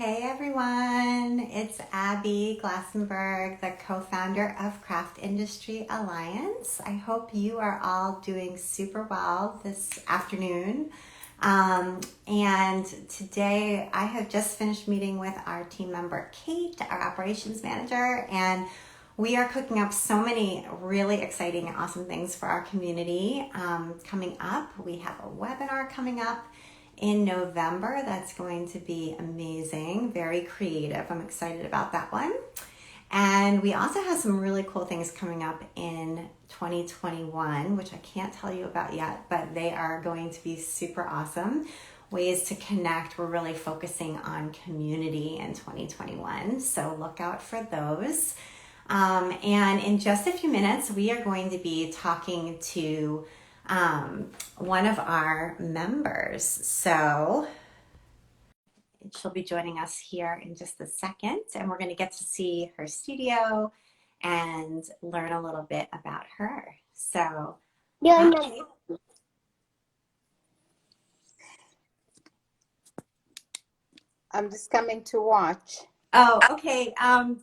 Hey everyone, it's Abby Glassenberg, the co-founder of Craft Industry Alliance. I hope you are all doing super well this afternoon. And today I have just finished meeting with our team member Kate, our operations manager, and we are cooking up so many really exciting and awesome things for our community coming up. We have a webinar coming up in November. That's going to be amazing, very creative. I'm excited about that one. And we also have some really cool things coming up in 2021, which I can't tell you about yet, but they are going to be super awesome. Ways to connect. We're really focusing on community in 2021, so look out for those. And in just a few minutes, we are going to be talking to one of our members. So she'll be joining us here in just a second, and we're going to get to see her studio and learn a little bit about her. So, I'm just coming to watch. Oh, okay.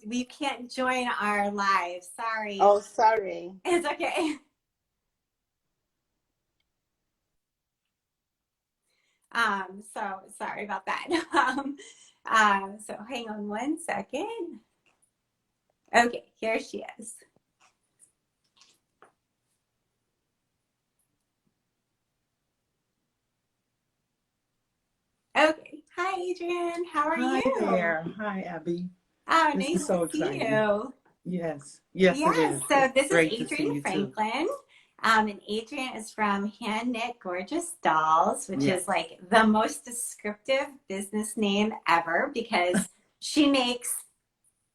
We can't join our live. Sorry. Oh, sorry. It's okay. So sorry about that. So hang on one second. Okay, here she is. Okay. Hi, Adrienne. How are you? Hi there. Hi, Abby. Oh, This nice is so to see exciting. you. Yes, it Yes, is. so It's this is great to see Adrienne you too. Franklin. And Adrienne is from Hand Knit Gorgeous Dolls, which Yes, is like the most descriptive business name ever because she makes,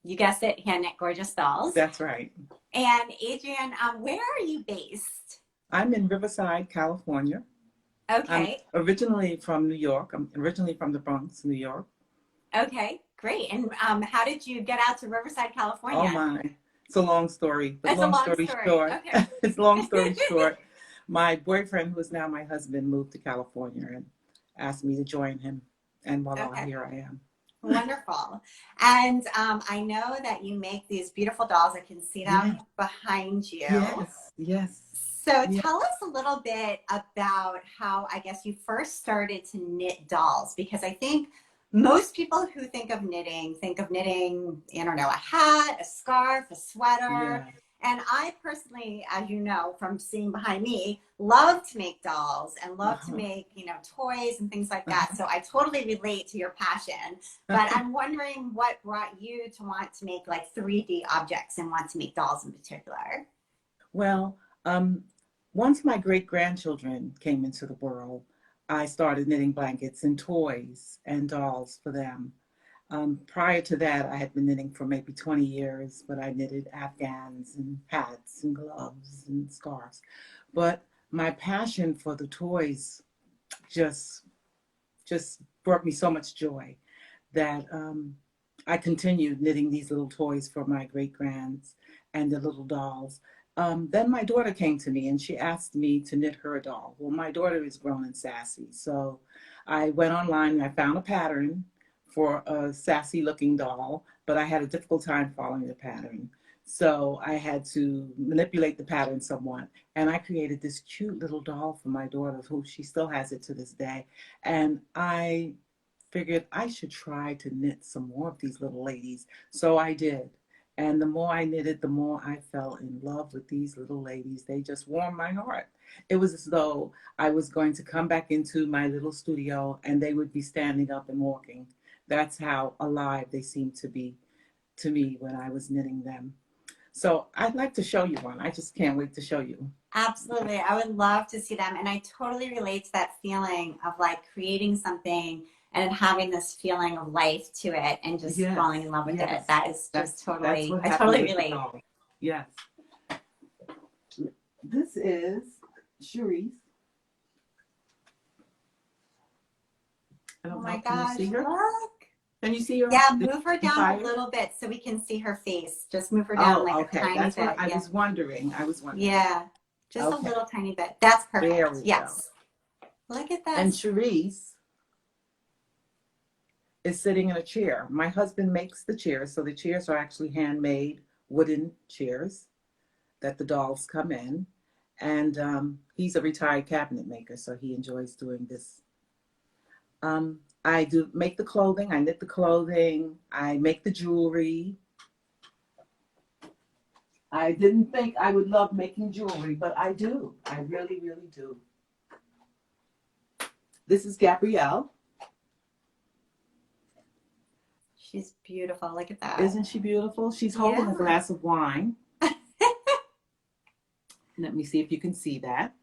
you guessed it, hand knit gorgeous dolls. that's right. And Adrienne, where are you based? I'm in Riverside, California. I'm Okay. originally from New York. I'm originally from the Bronx, New York. Okay, great. And how did you get out to Riverside, Oh California? my, it's a long story, but That's a long long story story. short, Okay. it's long story short. My boyfriend, who is now my husband, moved to California and asked me to join him. And voila, Okay. here I am. Wonderful. And I know that you make these beautiful dolls. I can see them Yes, behind you. yes. So Yes. tell us a little bit about how, I guess, you first started to knit dolls, because I think most people who think of knitting, I don't know, a hat, a scarf, a sweater. Yeah. And I personally, as you know, from seeing behind me, love to make dolls and love to Uh-huh. make, toys and things like that. Uh-huh. So I totally relate to your passion. But I'm wondering what brought you to want to make like 3D objects and want to make dolls in particular. Well, once my great-grandchildren came into the world, I started knitting blankets and toys and dolls for them. Prior to that, I had been knitting for maybe 20 years, but I knitted Afghans and hats and gloves and scarves. But my passion for the toys just just brought me so much joy that I continued knitting these little toys for my great grands and the little dolls. Then my daughter came to me and she asked me to knit her a doll. Well, my daughter is grown and sassy, so I went online and I found a pattern for a sassy looking doll, but I had a difficult time following the pattern. So I had to manipulate the pattern somewhat. And I created this cute little doll for my daughter, who she still has it to this day. And I figured I should try to knit some more of these little ladies. So I did. And the more I knitted, the more I fell in love with these little ladies. They just warmed my heart. It was as though I was going to come back into my little studio and they would be standing up and walking. That's how alive they seemed to be to me when I was knitting them. So I'd like to show you one. I just can't wait to show you. Absolutely. I would love to see them. And I totally relate to that feeling of like creating something and having this feeling of life to it and just Yes, falling in love with it. yes. That is just That's what I happened totally with the relate. doll. Yes. This is Cherise. I Oh don't my know. Can you gosh, see her? look. Can you see her? Yeah, move her down a Fire? little bit so we can see her face. Just move her down like Okay. a tiny That's bit. what I Yeah. was wondering. Yeah. Just a Okay. little tiny bit. That's There perfect. we go. Yes. Look at that. And Cherise is sitting in a chair. My husband makes the chairs, so the chairs are actually handmade wooden chairs that the dolls come in. And he's a retired cabinet maker, so he enjoys doing this. I do make the clothing, I knit the clothing, I make the jewelry. I didn't think I would love making jewelry, but I do. I really, really do. This is Gabrielle. She's beautiful. Look at that. Isn't she beautiful? She's holding a glass of wine. Let me see if you can see that.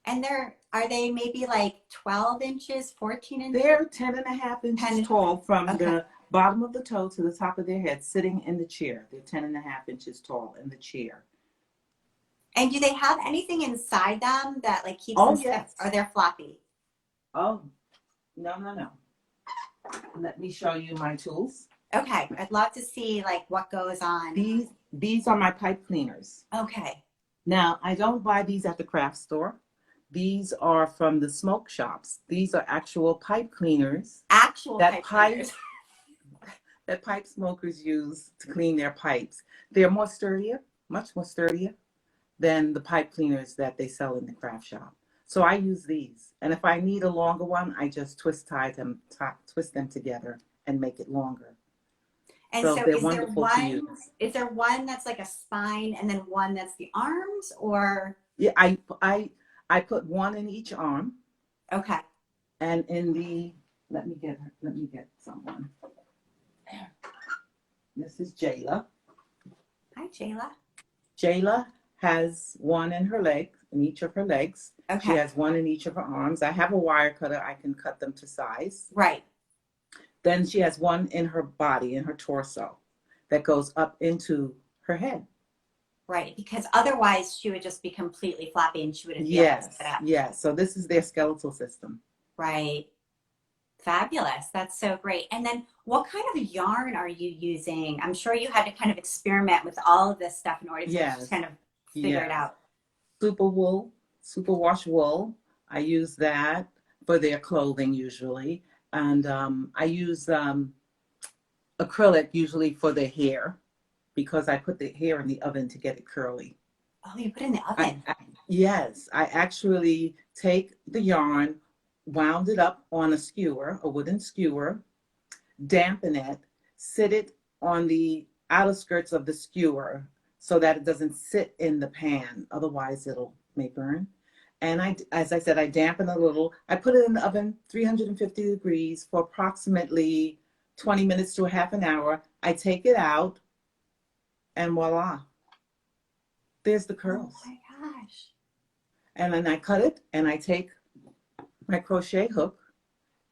And are they maybe like 12 inches, 14 inches? They're 10.5 inches tall from the bottom of the toe to the top of their head, sitting in the chair. They're 10.5 inches tall in the chair. And do they have anything inside them that like keeps them stiff? Or they're floppy? Oh, no. Let me show you my tools. Okay, I'd love to see like what goes on. These are my pipe cleaners. Okay. Now, I don't buy these at the craft store. These are from the smoke shops. These are actual pipe cleaners. Pipe cleaners. That pipe smokers use to clean their pipes. They're more sturdier, much more sturdier than the pipe cleaners that they sell in the craft shop. So I use these. And if I need a longer one, I just twist them together and make it longer. And so is there one that's like a spine and then one that's the arms, or? Yeah, I put one in each arm. Okay. And in the, let me get someone. This is Jayla. Hi, Jayla. Jayla has one in her leg, in each of her legs. Okay. She has one in each of her arms. I have a wire cutter. I can cut them to size. Right. Then she has one in her body, in her torso, that goes up into her head. Right, because otherwise she would just be completely floppy and she wouldn't be able to sit up. Yes. So this is their skeletal system. Right. Fabulous. That's so great. And then what kind of yarn are you using? I'm sure you had to kind of experiment with all of this stuff in order to just kind of figure it out. Superwash wool. I use that for their clothing usually. And I use acrylic usually for their hair, because I put the hair in the oven to get it curly. Oh, you put it in the oven? Yes. I actually take the yarn, wound it up on a wooden skewer, dampen it, sit it on the outer skirts of the skewer so that it doesn't sit in the pan. Otherwise, may burn. And as I said, I dampen a little. I put it in the oven, 350 degrees for approximately 20 minutes to a half an hour. I take it out, and voila, there's the curls. Oh my gosh. And then I cut it, and I take my crochet hook,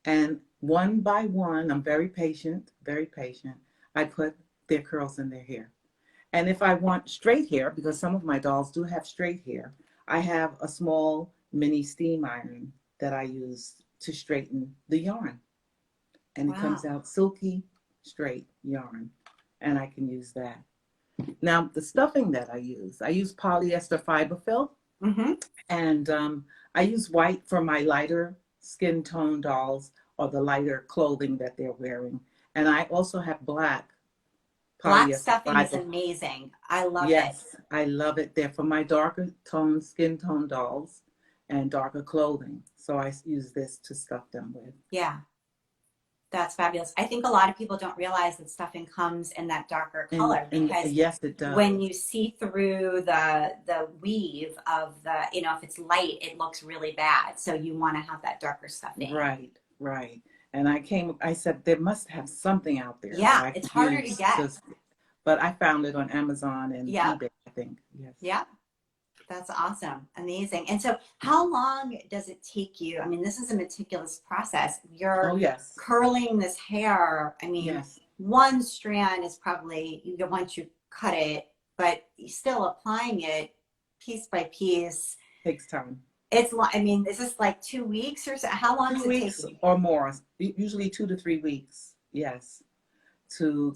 and one by one, I'm very patient, I put their curls in their hair. And if I want straight hair, because some of my dolls do have straight hair, I have a small mini steam iron that I use to straighten the yarn. And it comes out silky, straight yarn. And I can use that. Now, the stuffing that I use polyester fiber fill. Mm-hmm. And I use white for my lighter skin tone dolls or the lighter clothing that they're wearing. And I also have black. Black stuffing is amazing. I love it. Yes, I love it. They're for my darker tone, skin tone dolls and darker clothing. So I use this to stuff them with. Yeah, that's fabulous. I think a lot of people don't realize that stuffing comes in that darker color because yes, it does. When you see through the weave of if it's light, it looks really bad. So you want to have that darker stuffing. Right. And I said, there must have something out there. Yeah, it's harder to get. But I found it on Amazon and eBay, I think. Yes. Yeah. That's awesome. Amazing. And so how long does it take you? I mean, this is a meticulous process. You're curling this hair. I mean, one strand is probably, once you cut it, but still applying it piece by piece. Takes time. Is this like 2 weeks or so? How long does it take? 2 weeks or more. Usually 2 to 3 weeks. Yes. To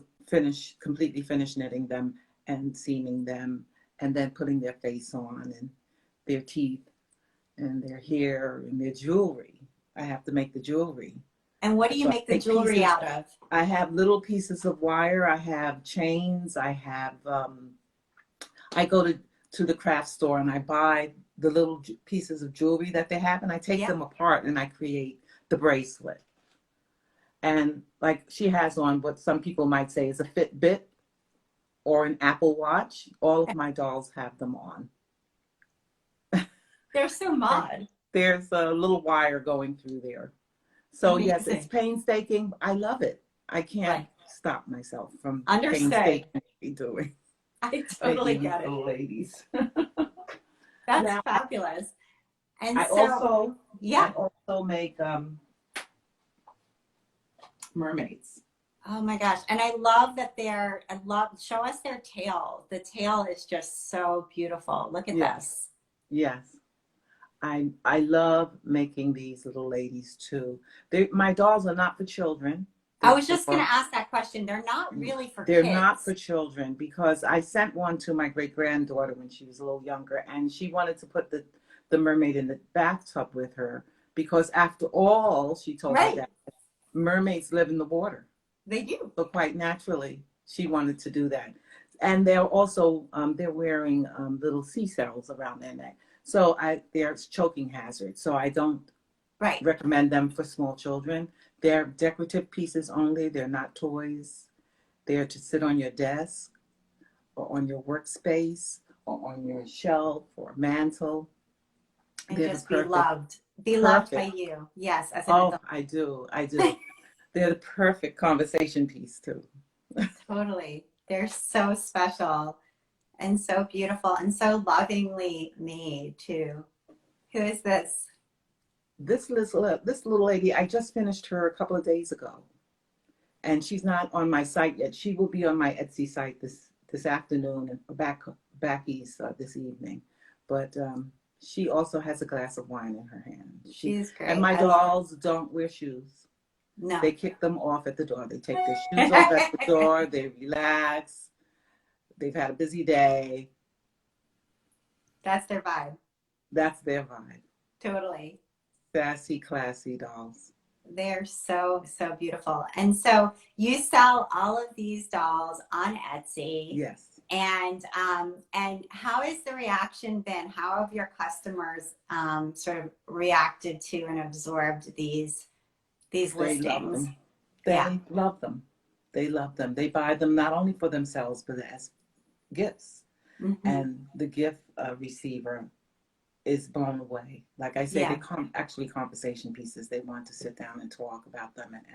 completely finish knitting them and seaming them and then putting their face on and their teeth and their hair and their jewelry. I have to make the jewelry. And what do you So I make the take jewelry pieces. out of? I have little pieces of wire. I have chains. I go to the craft store and I buy the little pieces of jewelry that they have, and I take Yeah. them apart and I create the bracelet. And like she has on what some people might say is a Fitbit or an Apple Watch. All of my dolls have them on. They're so mod. There's a little wire going through there. So yes, it's Amazing. painstaking. I love it. I can't Right. stop myself from Understood. painstakingly doing I totally making these get it. little ladies. That's Now fabulous. And I so, yeah. also make mermaids. Oh my gosh. And I love that show us their tail. The tail is just so beautiful. Look at Yes. this. Yes. I love making these little ladies too. My dolls are not for children. I was just going to ask that question. They're not really for They're kids. not for children because I sent one to my great granddaughter when she was a little younger, and she wanted to put the mermaid in the bathtub with her because after all, she told me Right. that mermaids live in the water. They do. So quite naturally, she wanted to do that. And they're also they're wearing little seashells around their neck. So they're choking hazards. So I don't Right. recommend them for small children. They're decorative pieces only. They're not toys. They're to sit on your desk or on your workspace or on your shelf or mantle. And They're just the be perfect. loved. Be loved by Perfect. you. Yes, as an Oh, adult. I do. I do. They're the perfect conversation piece too. Totally. They're so special and so beautiful and so lovingly made too. Who is this? This little lady, I just finished her a couple of days ago, and she's not on my site yet. She will be on my Etsy site this afternoon and back east this evening. But she also has a glass of wine in her hand. She's great. And my dolls don't wear shoes. No. They kick them off at the door. They take their shoes off at the door. They relax. They've had a busy day. That's their vibe. That's their vibe. Totally. Sassy, classy dolls. They're so, so beautiful. And so you sell all of these dolls on Etsy. Yes. And how has the reaction been? How have your customers sort of reacted to and absorbed these listings? They love them. They love them. They buy them not only for themselves, but as gifts. Mm-hmm. And the gift receiver is blown away. Like I say, they actually conversation pieces. They want to sit down and talk about them and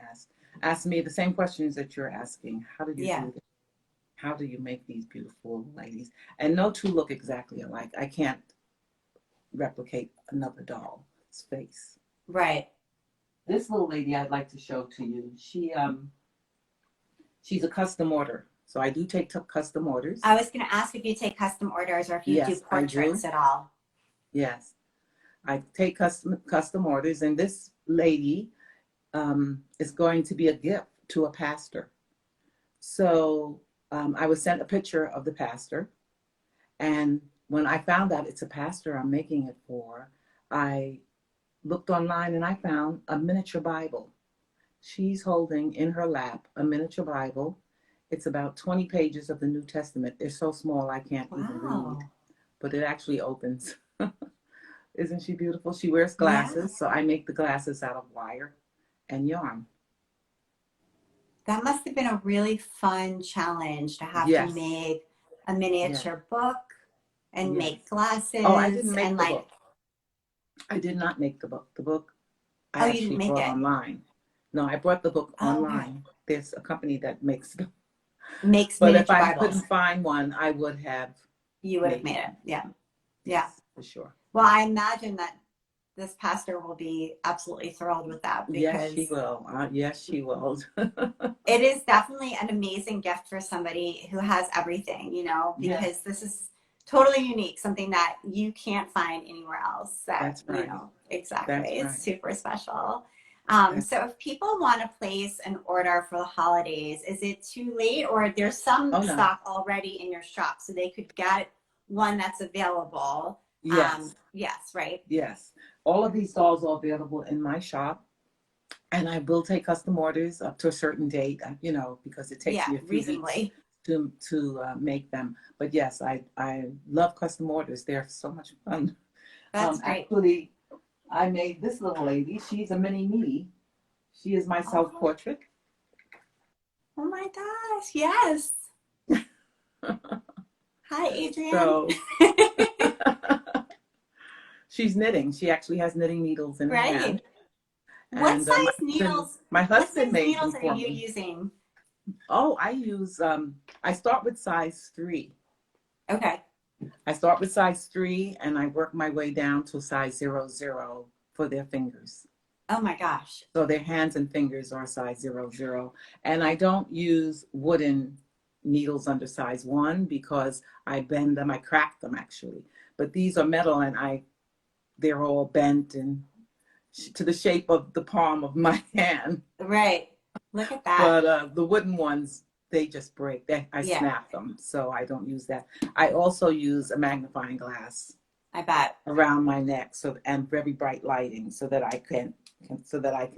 ask me the same questions that you're asking. How do you do this? How do you make these beautiful ladies? And no two look exactly alike. I can't replicate another doll's face. Right. This little lady I'd like to show to you. She's a custom order. So I do take custom orders. I was going to ask if you take custom orders or if you do portraits at all. Yes. I take custom orders, and this lady is going to be a gift to a pastor. So I was sent a picture of the pastor, and when I found out it's a pastor I'm making it for, I looked online and I found a miniature Bible. She's holding in her lap a miniature Bible. It's about 20 pages of the New Testament. They're so small I can't even read, but it actually opens. Isn't she beautiful? She wears glasses, so I make the glasses out of wire and yarn. That must have been a really fun challenge to have to make a miniature book and make glasses. Oh, I didn't make the book. I did not make the book. The book I actually bought online. No, I bought the book online. Okay. There's a company that makes them. But if I couldn't find one, I would have. You would have made it. Yeah. Yeah. For sure. Well, I imagine that this pastor will be absolutely thrilled with that. Because yes, she will. Yes, she will. It is definitely an amazing gift for somebody who has everything, you know, because this is totally unique, something that you can't find anywhere else. That's right. You know, exactly. That's it's right. super special. So if people want to place an order for the holidays, is it too late, or there's some stock already in your shop so they could get one that's available? Yes. Yes, right? Yes. All of these dolls are available in my shop. And I will take custom orders up to a certain date, you know, because it takes Yeah, me a few weeks reasonably. to make them. But yes, I love custom orders. They're so much fun. That's great. Actually, I made this little lady. She's a mini me. She is my self Oh, portrait. oh my gosh, yes. Hi, Adrienne. So she's knitting. She actually has knitting needles in her hand. Great. What And size needles? my What husband size made needles them are for you me. using? Oh, I start with size 3. Okay. I start with size 3 and I work my way down to size 00 for their fingers. Oh my gosh. So their hands and fingers are size 00. And I don't use wooden needles under size 1 because I bend them, I crack them actually. But these are metal and they're all bent and to the shape of the palm of my hand. Right. Look at that. But the wooden ones, they just break. I Yeah, snap them, so I don't use that. I also use a magnifying glass I bet. around my neck, and very bright lighting, so that I can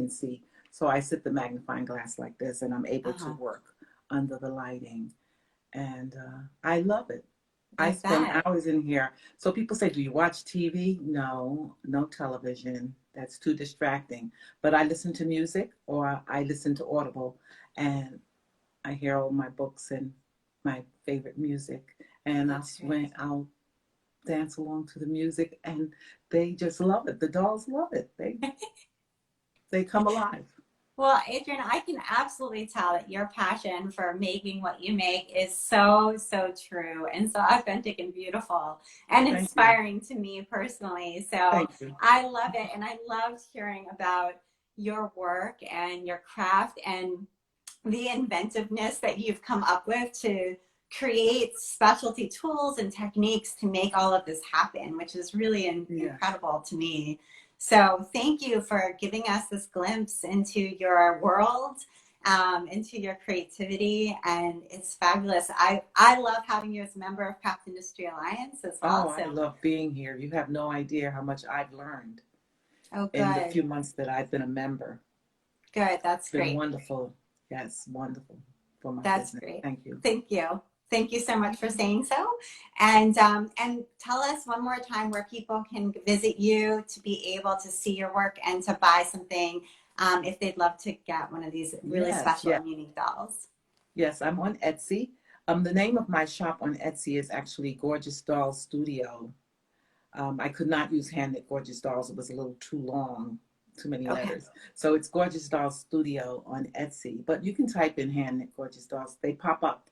see. So I sit the magnifying glass like this, and I'm able to Uh-huh. work under the lighting, and I love it. I I spend bet. hours in here. So people say, "Do you watch TV?" No, no television. That's too distracting. But I listen to music or I listen to Audible, and I hear all my books and my favorite music, and That's great. I'll dance along to the music, and they just love it. The dolls love it. They come alive. Well, Adrienne, I can absolutely tell that your passion for making what you make is so, so true and so authentic and beautiful and Thank you. inspiring to me personally. So Thank you. I love it. And I loved hearing about your work and your craft and the inventiveness that you've come up with to create specialty tools and techniques to make all of this happen, which is really Yes. incredible to me. So thank you for giving us this glimpse into your world, into your creativity, and it's fabulous. I love having you as a member of Craft Industry Alliance as well. Oh, I love being here. You have no idea how much I've learned Oh, in the good. few months that I've been a member. Good. That's It's been great. wonderful. Yes, wonderful for my That's business. great. Thank you. Thank you. Thank you so much for saying so. And tell us one more time where people can visit you to be able to see your work and to buy something if they'd love to get one of these really Yes, special yes. and unique dolls. Yes, I'm on Etsy. The name of my shop on Etsy is actually Gorgeous Doll Studio. I could not use Hand Knit Gorgeous Dolls. It was a little too long, too many Okay. letters. So it's Gorgeous Doll Studio on Etsy. But you can type in Hand Knit Gorgeous Dolls. They pop up.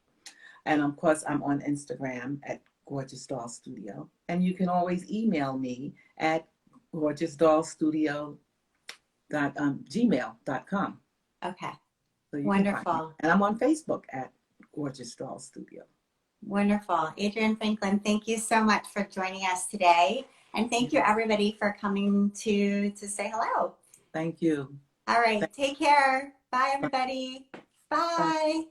And of course, I'm on Instagram at Gorgeous Doll Studio. And you can always email me at gorgeousdollstudio.gmail.com. Okay. So you can find me. Wonderful. And I'm on Facebook at Gorgeous Doll Studio. Wonderful. Adrienne Franklin, thank you so much for joining us today. And thank you everybody for coming to say hello. Thank you. All right. Take care. Bye, everybody. Bye.